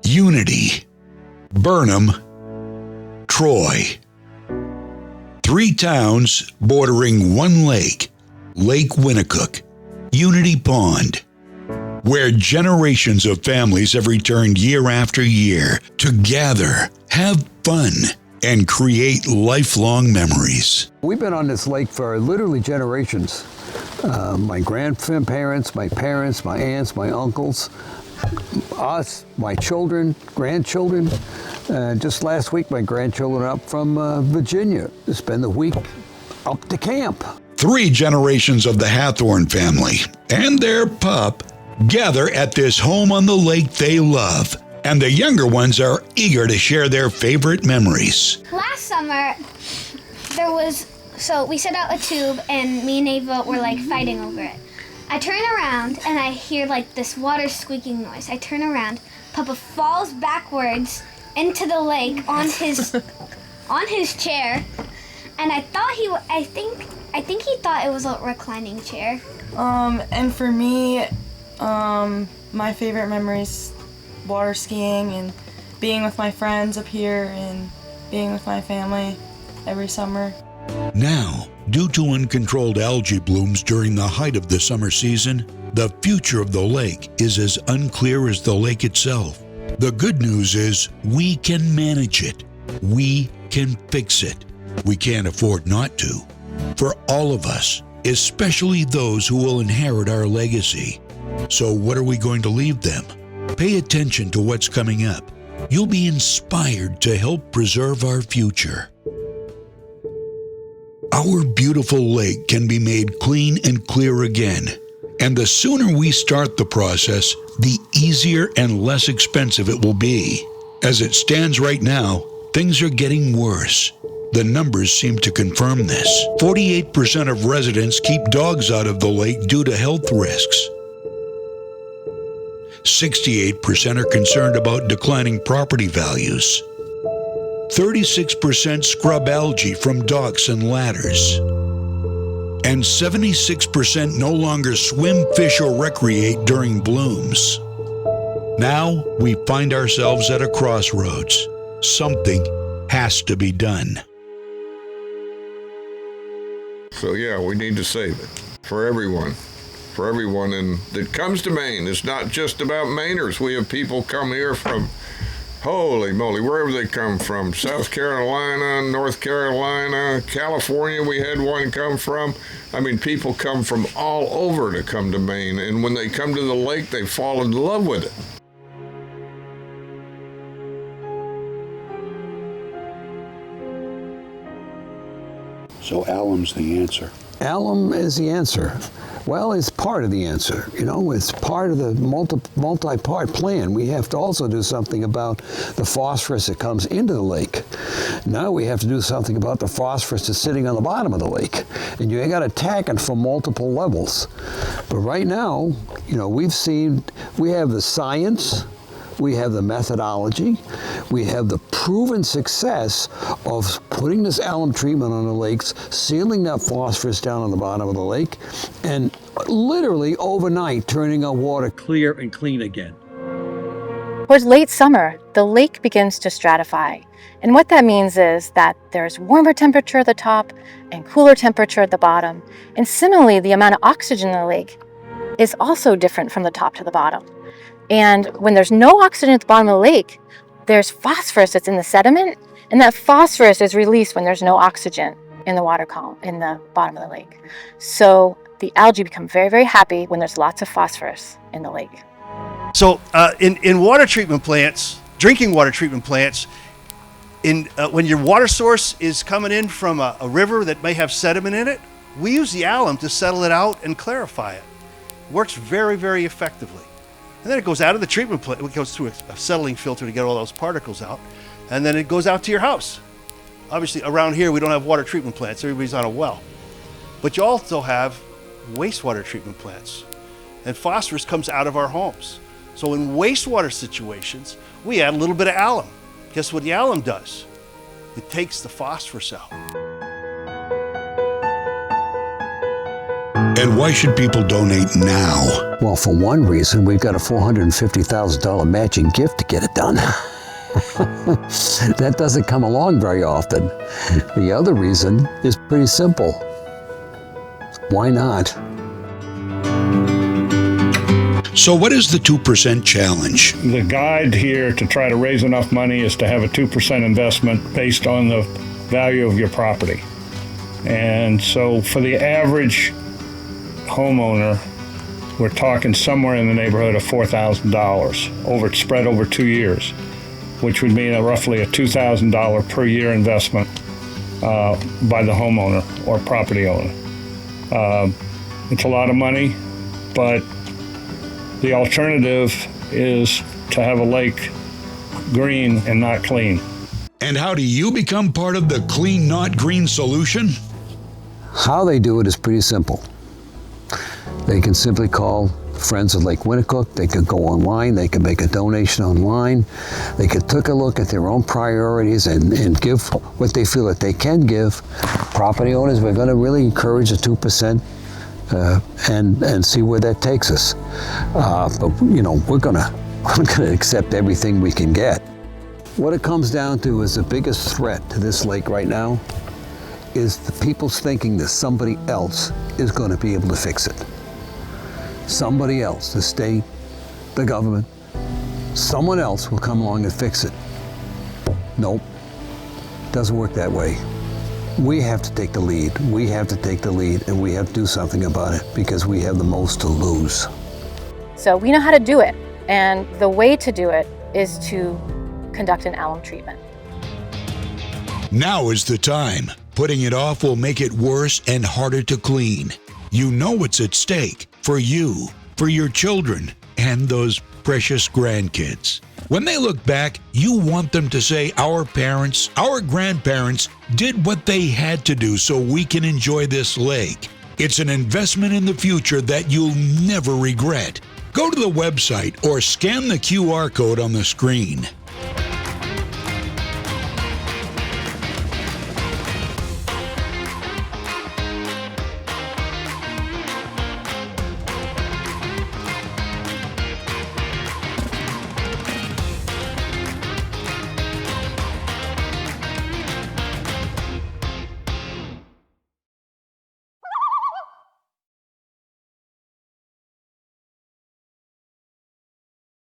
Unity, Burnham, Troy. 3 towns bordering one lake, Lake Winnecook, Unity Pond, where generations of families have returned year after year to gather, have fun, and create lifelong memories. We've been on this lake for literally generations. My grandparents, my parents, my aunts, my uncles, us, my children, grandchildren. Just last week, my grandchildren up from Virginia to spend the week up to camp. 3 generations of the Hathorn family and their pup gather at this home on the lake they love, and the younger ones are eager to share their favorite memories. Last summer, we set out a tube and me and Ava were like fighting over it. I turn around and I hear like this water squeaking noise. I turn around, Papa falls backwards into the lake on his chair, and I think he thought it was a reclining chair. And for me, my favorite memories, water skiing and being with my friends up here and being with my family every summer. Now, due to uncontrolled algae blooms during the height of the summer season, the future of the lake is as unclear as the lake itself. The good news is we can manage it. We can fix it. We can't afford not to. For all of us, especially those who will inherit our legacy. So what are we going to leave them? Pay attention to what's coming up. You'll be inspired to help preserve our future. Our beautiful lake can be made clean and clear again. And the sooner we start the process, the easier and less expensive it will be. As it stands right now, things are getting worse. The numbers seem to confirm this. 48% of residents keep dogs out of the lake due to health risks. 68% are concerned about declining property values. 36% scrub algae from docks and ladders. And 76% no longer swim, fish, or recreate during blooms. Now we find ourselves at a crossroads. Something has to be done. So yeah, we need to save it for everyone and that comes to Maine. It's not just about Mainers. We have people come here from, holy moly, wherever they come from, South Carolina, North Carolina, California, we had one come from. I mean, people come from all over to come to Maine, and when they come to the lake, they fall in love with it. So alum's the answer. Alum is the answer. Well, it's part of the answer. You know, it's part of the multi-part plan. We have to also do something about the phosphorus that comes into the lake. Now we have to do something about the phosphorus that's sitting on the bottom of the lake. And you got to attack it from multiple levels. But right now, you know, we have the science, we have the methodology, we have the proven success of putting this alum treatment on the lakes, sealing that phosphorus down on the bottom of the lake, and literally overnight turning our water clear and clean again. Towards late summer, the lake begins to stratify. And what that means is that there's warmer temperature at the top and cooler temperature at the bottom. And similarly, the amount of oxygen in the lake is also different from the top to the bottom. And when there's no oxygen at the bottom of the lake, there's phosphorus that's in the sediment, and that phosphorus is released when there's no oxygen in the water column, in the bottom of the lake. So the algae become very, very happy when there's lots of phosphorus in the lake. So in water treatment plants, drinking water treatment plants, when your water source is coming in from a river that may have sediment in it, we use the alum to settle it out and clarify it. It works very, very effectively. And then it goes out of the treatment plant. It goes through a settling filter to get all those particles out. And then it goes out to your house. Obviously, around here, we don't have water treatment plants. Everybody's on a well. But you also have wastewater treatment plants. And phosphorus comes out of our homes. So in wastewater situations, we add a little bit of alum. Guess what the alum does? It takes the phosphorus out. And why should people donate now? Well, for one reason, we've got a $450,000 matching gift to get it done. That doesn't come along very often. The other reason is pretty simple. Why not? So what is the 2% challenge? The guide here to try to raise enough money is to have a 2% investment based on the value of your property. And so for the average homeowner, we're talking somewhere in the neighborhood of $4,000 spread over 2 years, which would mean roughly a $2,000 per year investment by the homeowner or property owner. It's a lot of money, but the alternative is to have a lake green and not clean. And how do you become part of the clean, not green solution? How they do it is pretty simple. They can simply call Friends of Lake Winnecook. They could go online. They could make a donation online. They could take a look at their own priorities and give what they feel that they can give. Property owners, we're going to really encourage the 2% and see where that takes us. But you know, we're going to accept everything we can get. What it comes down to is the biggest threat to this lake right now is the people's thinking that somebody else is going to be able to fix it. Somebody else, the state, the government, someone else will come along and fix it. Nope, doesn't work that way. We have to take the lead. We have to take the lead, and we have to do something about it because we have the most to lose. So we know how to do it, and the way to do it is to conduct an alum treatment. Now is the time. Putting it off will make it worse and harder to clean. You know what's at stake for you, for your children, and those precious grandkids. When they look back, you want them to say, our parents, our grandparents did what they had to do so we can enjoy this lake. It's an investment in the future that you'll never regret. Go to the website or scan the QR code on the screen.